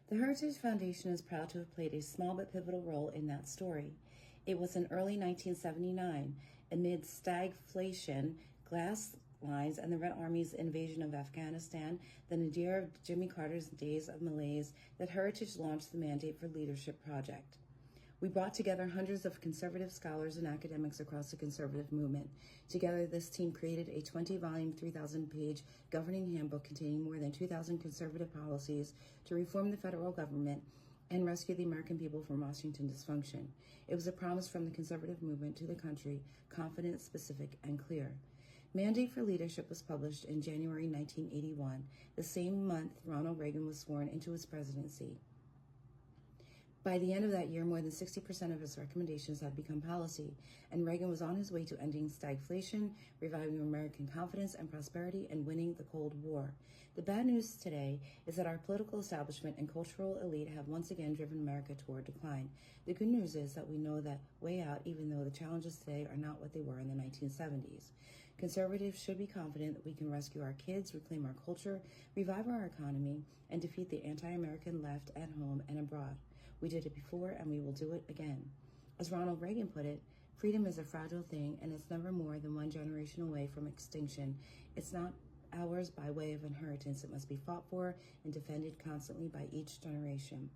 The Heritage Foundation is proud to have played a small but pivotal role in that story. It was in early 1979, amid stagflation, glass lines, and the Red Army's invasion of Afghanistan, the nadir of Jimmy Carter's days of malaise, that Heritage launched the Mandate for Leadership project. We brought together hundreds of conservative scholars and academics across the conservative movement. Together, this team created a 20-volume, 3,000-page governing handbook containing more than 2,000 conservative policies to reform the federal government and rescue the American people from Washington dysfunction. It was a promise from the conservative movement to the country, confident, specific, and clear. Mandate for Leadership was published in January 1981, the same month Ronald Reagan was sworn into his presidency. By the end of that year, more than 60% of his recommendations had become policy, and Reagan was on his way to ending stagflation, reviving American confidence and prosperity, and winning the Cold War. The bad news today is that our political establishment and cultural elite have once again driven America toward decline. The good news is that we know that way out, even though the challenges today are not what they were in the 1970s. Conservatives should be confident that we can rescue our kids, reclaim our culture, revive our economy, and defeat the anti-American left at home and abroad. We did it before, and we will do it again. As Ronald Reagan put it, freedom is a fragile thing, and it's never more than one generation away from extinction. It's not ours by way of inheritance. It must be fought for and defended constantly by each generation.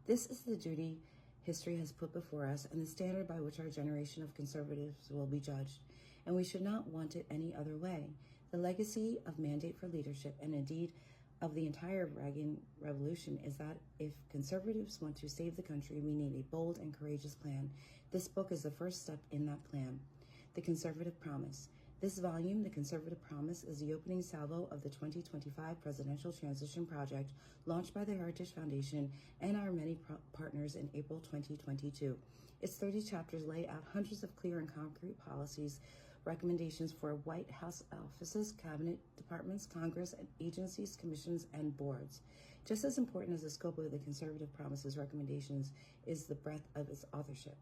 This is the duty history has put before us and the standard by which our generation of conservatives will be judged, and we should not want it any other way. The legacy of Mandate for Leadership, and indeed of the entire Reagan Revolution, is that if conservatives want to save the country, we need a bold and courageous plan. This book is the first step in that plan. The Conservative Promise. This volume, The Conservative Promise, is the opening salvo of the 2025 Presidential Transition Project launched by the Heritage Foundation and our many partners in April 2022. Its 30 chapters lay out hundreds of clear and concrete policies, recommendations for White House offices, cabinet departments, Congress, and agencies, commissions, and boards. Just as important as the scope of the Conservative Promise's recommendations is the breadth of its authorship.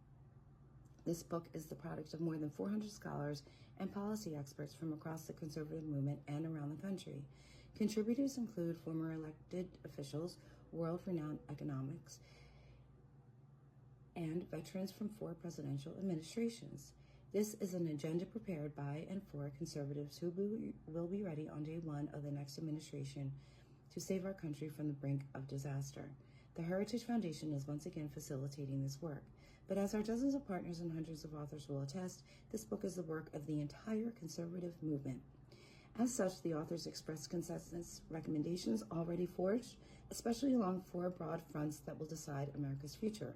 This book is the product of more than 400 scholars and policy experts from across the conservative movement and around the country. Contributors include former elected officials, world-renowned economics, and veterans from 4 presidential administrations. This is an agenda prepared by and for conservatives who will be ready on day one of the next administration to save our country from the brink of disaster. The Heritage Foundation is once again facilitating this work. But as our dozens of partners and hundreds of authors will attest, this book is the work of the entire conservative movement. As such, the authors express consensus recommendations already forged, especially along 4 broad fronts that will decide America's future.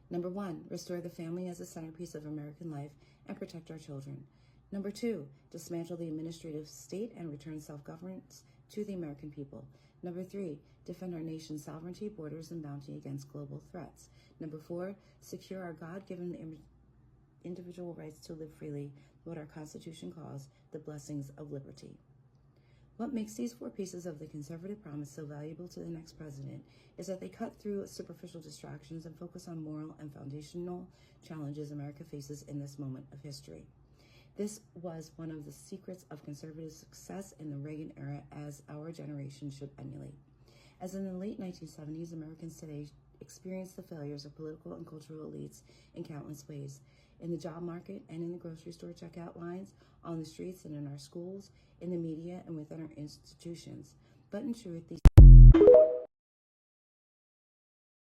Number 1, restore the family as a centerpiece of American life and protect our children. Number 2, dismantle the administrative state and return self-governance to the American people. Number 3, defend our nation's sovereignty, borders, and bounty against global threats. Number 4, secure our God-given individual rights to live freely, what our Constitution calls the blessings of liberty. What makes these 4 pieces of the Conservative Promise so valuable to the next president is that they cut through superficial distractions and focus on moral and foundational challenges America faces in this moment of history. This was one of the secrets of conservative success in the Reagan era, as our generation should emulate. As in the late 1970s, Americans today experience the failures of political and cultural elites in countless ways. In the job market and in the grocery store checkout lines, on the streets and in our schools, in the media and within our institutions. But in truth, these